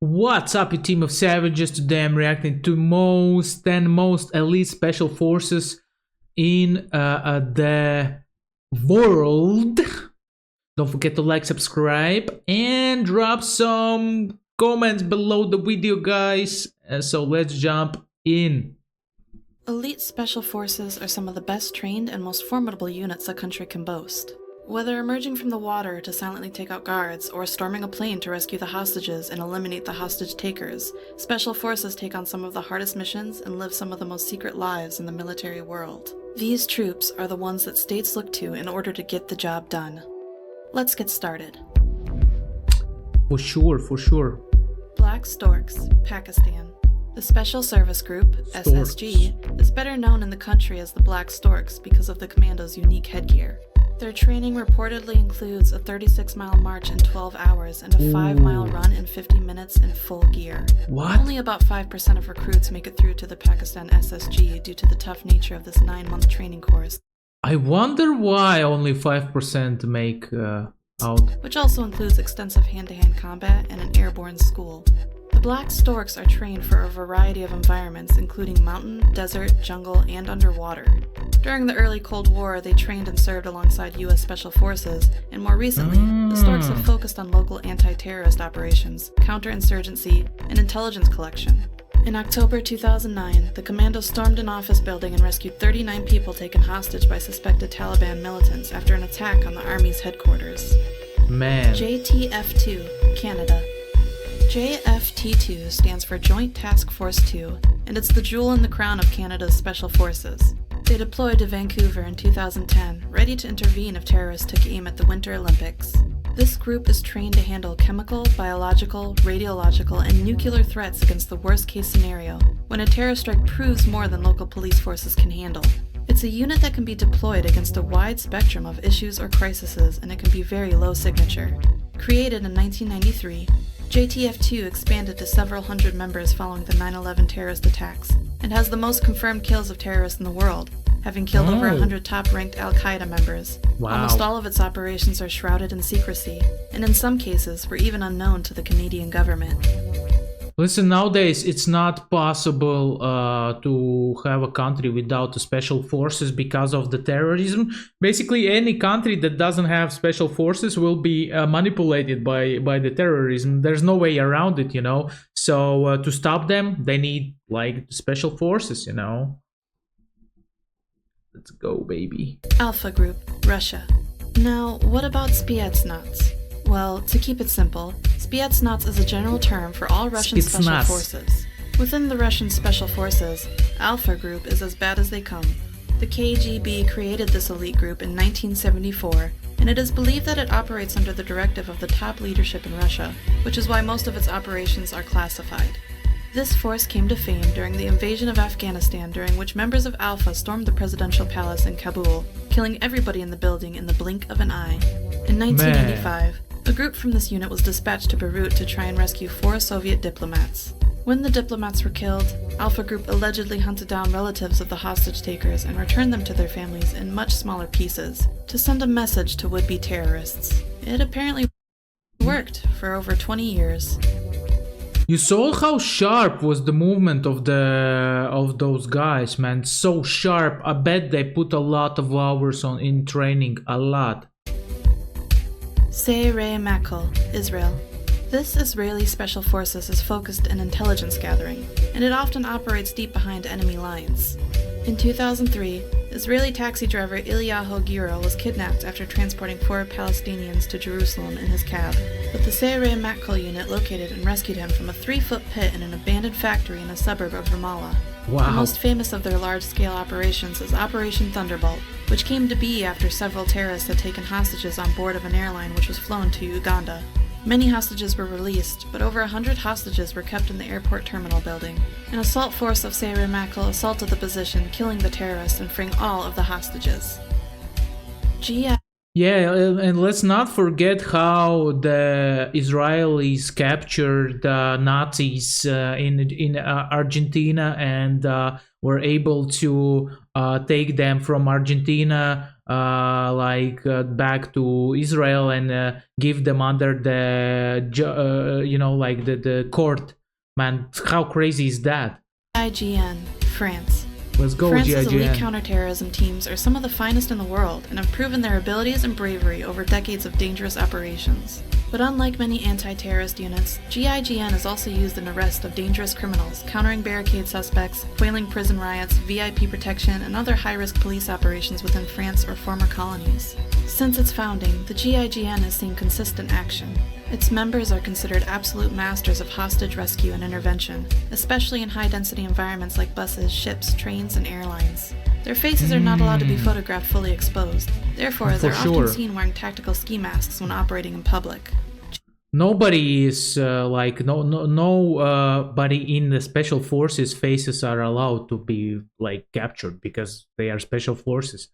What's up, you team of savages? Today I'm reacting to 10 most elite special forces in the world. Don't forget to like, subscribe, and drop some comments below the video, guys. So let's jump in. Elite Special Forces are some of the best trained and most formidable units a country can boast. Whether emerging from the water to silently take out guards, or storming a plane to rescue the hostages and eliminate the hostage takers, Special Forces take on some of the hardest missions and live some of the most secret lives in the military world. These troops are the ones that states look to in order to get the job done. Let's get started. For sure. Black Storks, Pakistan. The Special Service Group, SSG, is better known in the country as the Black Storks because of the commando's unique headgear. Their training reportedly includes a 36-mile march in 12 hours and a 5-mile run in 50 minutes in full gear. What? Only about 5% of recruits make it through to the Pakistan SSG due to the tough nature of this 9-month training course. I wonder why only 5% make out. Which also includes extensive hand-to-hand combat and an airborne school. The Black Storks are trained for a variety of environments, including mountain, desert, jungle, and underwater. During the early Cold War, they trained and served alongside U.S. Special Forces, and more recently, the Storks have focused on local anti-terrorist operations, counterinsurgency, and intelligence collection. In October 2009, the commando stormed an office building and rescued 39 people taken hostage by suspected Taliban militants after an attack on the Army's headquarters. Man. JTF-2, Canada. JFT-2 stands for Joint Task Force 2, and it's the jewel in the crown of Canada's Special Forces. They deployed to Vancouver in 2010, ready to intervene if terrorists took aim at the Winter Olympics. This group is trained to handle chemical, biological, radiological, and nuclear threats against the worst-case scenario, when a terror strike proves more than local police forces can handle. It's a unit that can be deployed against a wide spectrum of issues or crises, and it can be very low signature. Created in 1993, JTF-2 expanded to several hundred members following the 9/11 terrorist attacks, and has the most confirmed kills of terrorists in the world, having killed over 100 top-ranked Al-Qaeda members. Wow. Almost all of its operations are shrouded in secrecy, and in some cases were even unknown to the Canadian government. Listen, nowadays it's not possible to have a country without the special forces because of the terrorism. Basically, any country that doesn't have special forces will be manipulated by the terrorism. There's no way around it, you know. So to stop them, they need like special forces, you know. Let's go, baby. Alpha Group, Russia. Now, what about Spetsnaz? Well, to keep it simple, Spetsnaz is a general term for all Russian special forces. Within the Russian special forces, Alpha Group is as bad as they come. The KGB created this elite group in 1974, and it is believed that it operates under the directive of the top leadership in Russia, which is why most of its operations are classified. This force came to fame during the invasion of Afghanistan, during which members of Alpha stormed the presidential palace in Kabul, killing everybody in the building in the blink of an eye. In 1985, a group from this unit was dispatched to Beirut to try and rescue 4 Soviet diplomats. When the diplomats were killed, Alpha Group allegedly hunted down relatives of the hostage takers and returned them to their families in much smaller pieces, to send a message to would-be terrorists. It apparently worked for over 20 years. You saw how sharp was the movement of those guys, man. So sharp. I bet they put a lot of hours in training, a lot. Sayre Makel, Israel. This Israeli Special Forces is focused in intelligence gathering, and it often operates deep behind enemy lines. In 2003, Israeli taxi driver Ilyahu Giro was kidnapped after transporting 4 Palestinians to Jerusalem in his cab, but the Sayre Makel unit located and rescued him from a 3-foot pit in an abandoned factory in a suburb of Ramallah. Wow. The most famous of their large-scale operations is Operation Thunderbolt, which came to be after several terrorists had taken hostages on board of an airline which was flown to Uganda. Many hostages were released, but over 100 hostages were kept in the airport terminal building. An assault force of Sayre Makel assaulted the position, killing the terrorists and freeing all of the hostages. Yeah, and let's not forget how the Israelis captured Nazis in Argentina and were able to take them from Argentina back to Israel and give them under the the court. Man, how crazy is that? GIGN, France. Let's go, France's GIGN. elite counterterrorism teams are some of the finest in the world and have proven their abilities and bravery over decades of dangerous operations. But unlike many anti-terrorist units, GIGN is also used in arrest of dangerous criminals, countering barricade suspects, quelling prison riots, VIP protection, and other high-risk police operations within France or former colonies. Since its founding, the GIGN has seen consistent action. Its members are considered absolute masters of hostage rescue and intervention, especially in high-density environments like buses, ships, trains, and airlines. Their faces are not allowed to be photographed fully exposed, therefore they're often seen wearing tactical ski masks when operating in public. Nobody is nobody in the special forces faces are allowed to be captured because they are special forces.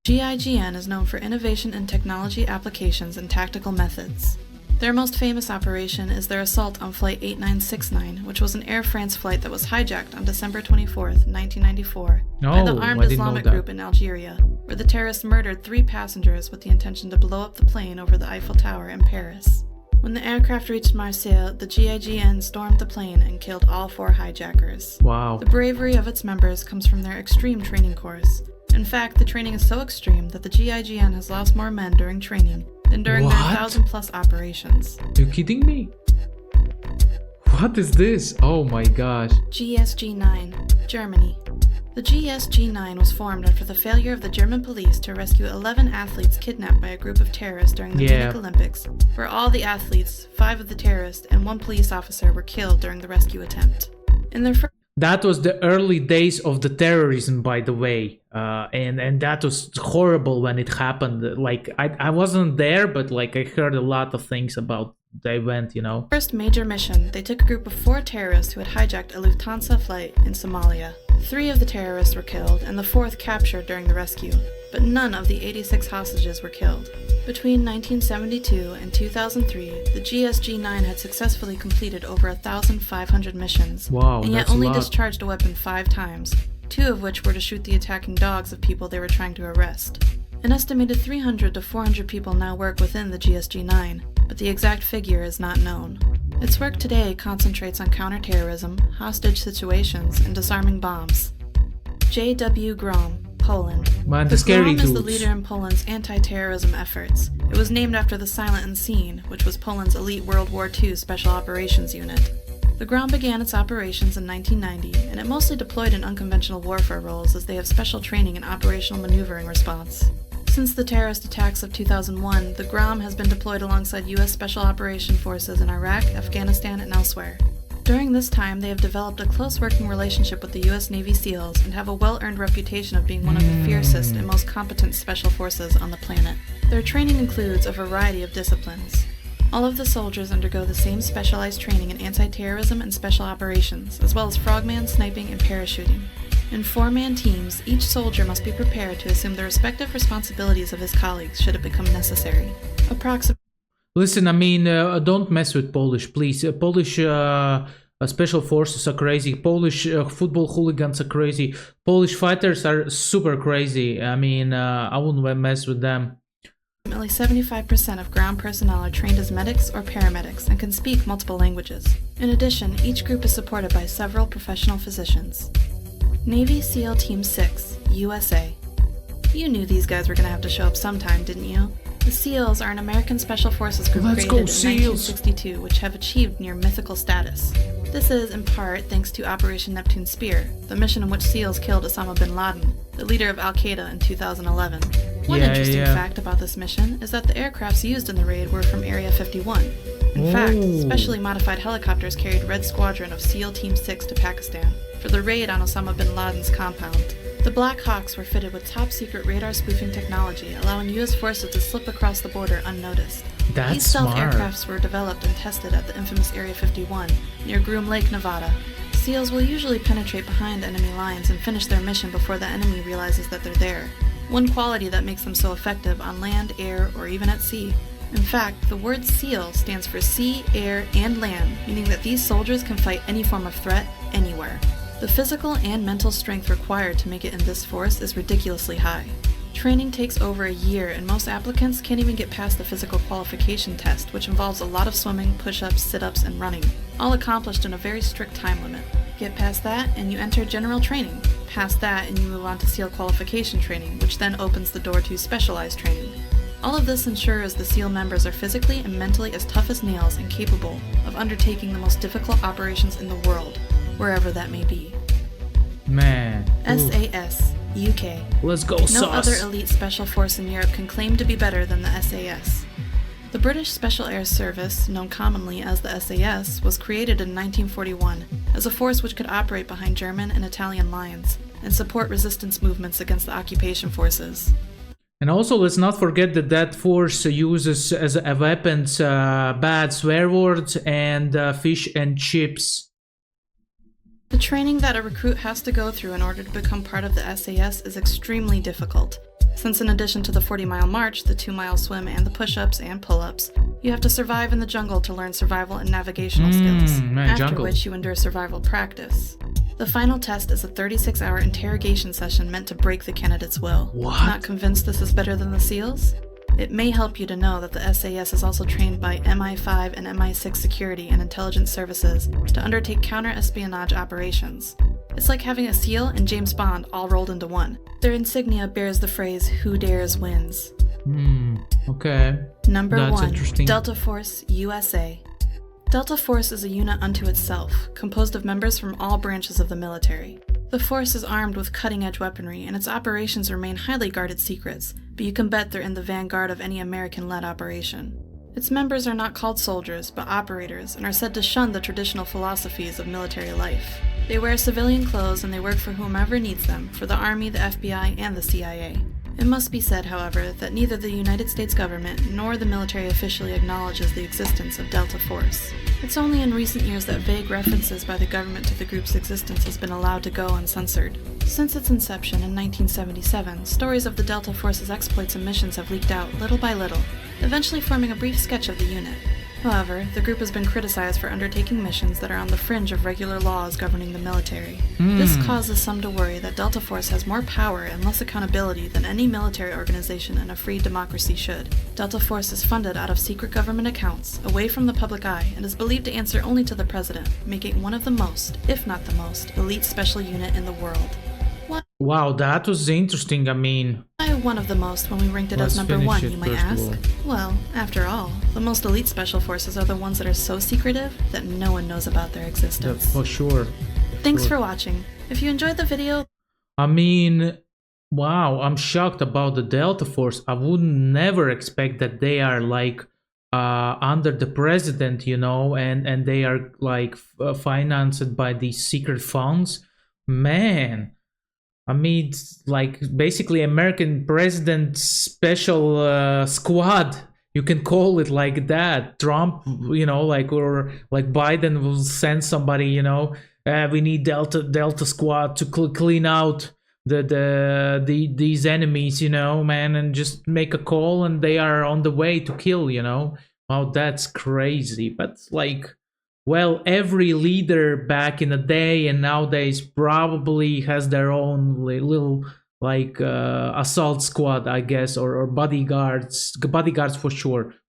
GIGN is known for innovation in technology applications and tactical methods. Their most famous operation is their assault on Flight 8969, which was an Air France flight that was hijacked on December 24, 1994, by the armed Islamic group in Algeria, where the terrorists murdered 3 passengers with the intention to blow up the plane over the Eiffel Tower in Paris. When the aircraft reached Marseille, the GIGN stormed the plane and killed all 4 hijackers. Wow. The bravery of its members comes from their extreme training course. In fact, the training is so extreme that the GIGN has lost more men during training than during their 1,000+ operations. Are you kidding me? What is this? Oh my gosh. GSG-9, Germany. The GSG-9 was formed after the failure of the German police to rescue 11 athletes kidnapped by a group of terrorists during the Munich Olympics, where all the athletes, 5 of the terrorists, and 1 police officer were killed during the rescue attempt. In their That was the early days of the terrorism, by the way, and that was horrible when it happened. I wasn't there, but I heard a lot of things about the event, First major mission, they took a group of 4 terrorists who had hijacked a Lufthansa flight in Somalia. 3 of the terrorists were killed, and the 4th captured during the rescue, but none of the 86 hostages were killed. Between 1972 and 2003, the GSG-9 had successfully completed over 1,500 missions, and yet only discharged a weapon 5 times, 2 of which were to shoot the attacking dogs of people they were trying to arrest. An estimated 300 to 400 people now work within the GSG-9, but the exact figure is not known. Its work today concentrates on counterterrorism, hostage situations, and disarming bombs. J.W. Grom, Poland. The Grom is the leader in Poland's anti-terrorism efforts. It was named after the Silent Unseen, which was Poland's elite World War II Special Operations Unit. The Grom began its operations in 1990, and it mostly deployed in unconventional warfare roles as they have special training in operational maneuvering response. Since the terrorist attacks of 2001, the Grom has been deployed alongside U.S. Special Operations Forces in Iraq, Afghanistan, and elsewhere. During this time, they have developed a close working relationship with the U.S. Navy SEALs and have a well-earned reputation of being one of the fiercest and most competent special forces on the planet. Their training includes a variety of disciplines. All of the soldiers undergo the same specialized training in anti-terrorism and special operations, as well as frogman, sniping, and parachuting. In 4-man teams, each soldier must be prepared to assume the respective responsibilities of his colleagues should it become necessary. Listen, I mean, don't mess with Polish, please. Polish special forces are crazy. Polish football hooligans are crazy. Polish fighters are super crazy. I mean, I wouldn't mess with them. Approximately 75% of ground personnel are trained as medics or paramedics and can speak multiple languages. In addition, each group is supported by several professional physicians. Navy SEAL Team 6, USA. You knew these guys were going to have to show up sometime, didn't you? The SEALs are an American Special Forces group created in 1962, which have achieved near mythical status. This is, in part, thanks to Operation Neptune Spear, the mission in which SEALs killed Osama bin Laden, the leader of Al-Qaeda in 2011. One interesting fact about this mission is that the aircrafts used in the raid were from Area 51. In fact, specially modified helicopters carried Red Squadron of SEAL Team 6 to Pakistan for the raid on Osama bin Laden's compound. The Black Hawks were fitted with top-secret radar spoofing technology, allowing U.S. forces to slip across the border unnoticed. These stealth aircrafts were developed and tested at the infamous Area 51, near Groom Lake, Nevada. SEALs will usually penetrate behind enemy lines and finish their mission before the enemy realizes that they're there. One quality that makes them so effective on land, air, or even at sea. In fact, the word SEAL stands for sea, air, and land, meaning that these soldiers can fight any form of threat, anywhere. The physical and mental strength required to make it in this force is ridiculously high. Training takes over a year, and most applicants can't even get past the physical qualification test, which involves a lot of swimming, push-ups, sit-ups, and running, all accomplished in a very strict time limit. Get past that, and you enter general training. Past that, and you move on to SEAL qualification training, which then opens the door to specialized training. All of this ensures the SEAL members are physically and mentally as tough as nails and capable of undertaking the most difficult operations in the world, wherever that may be. Man. SAS, UK. Let's go, No sauce. other elite special force in Europe can claim to be better than the SAS. The British Special Air Service, known commonly as the SAS, was created in 1941 as a force which could operate behind German and Italian lines and support resistance movements against the occupation forces. And also, let's not forget that that force uses as a weapons bad swear words and fish and chips. The training that a recruit has to go through in order to become part of the SAS is extremely difficult, since in addition to the 40-mile march, the 2-mile swim, and the push-ups and pull-ups, you have to survive in the jungle to learn survival and navigational skills, after jungle. which you endure survival practice. The final test is a 36-hour interrogation session meant to break the candidate's will. What? Not convinced this is better than the SEALs? It may help you to know that the SAS is also trained by MI5 and MI6 security and intelligence services to undertake counter-espionage operations. It's like having a SEAL and James Bond all rolled into one. Their insignia bears the phrase, "Who dares wins." Okay. Number That's 1. interesting. Delta Force, USA. Delta Force is a unit unto itself, composed of members from all branches of the military. The force is armed with cutting-edge weaponry, and its operations remain highly guarded secrets, but you can bet they're in the vanguard of any American-led operation. Its members are not called soldiers, but operators, and are said to shun the traditional philosophies of military life. They wear civilian clothes and they work for whomever needs them, for the Army, the FBI, and the CIA. It must be said, however, that neither the United States government nor the military officially acknowledges the existence of Delta Force. It's only in recent years that vague references by the government to the group's existence has been allowed to go uncensored. Since its inception in 1977, stories of the Delta Force's exploits and missions have leaked out little by little, eventually forming a brief sketch of the unit. However, the group has been criticized for undertaking missions that are on the fringe of regular laws governing the military. This causes some to worry that Delta Force has more power and less accountability than any military organization in a free democracy should. Delta Force is funded out of secret government accounts, away from the public eye, and is believed to answer only to the president, making it one of the most, if not the most, elite special unit in the world. Wow, that was interesting. I mean, Why one of the most when we ranked it Let's as number finish 1, it you might first of ask? all. Well, after all, the most elite special forces are the ones that are so secretive that no one knows about their existence. for sure. Thanks for watching. If you enjoyed the video, I mean, wow, I'm shocked about the Delta Force. I would never expect that they are like under the president, you know, and they are like financed by these secret funds. Man, I mean, it's like basically American president special squad. You can call it like that. Trump, you know, like, or like Biden will send somebody, you know, we need Delta squad to clean out these enemies, you know, man, and just make a call and they are on the way to kill, you know. Wow, that's crazy. But like, well, every leader back in the day and nowadays probably has their own little like assault squad, I guess, or bodyguards for sure.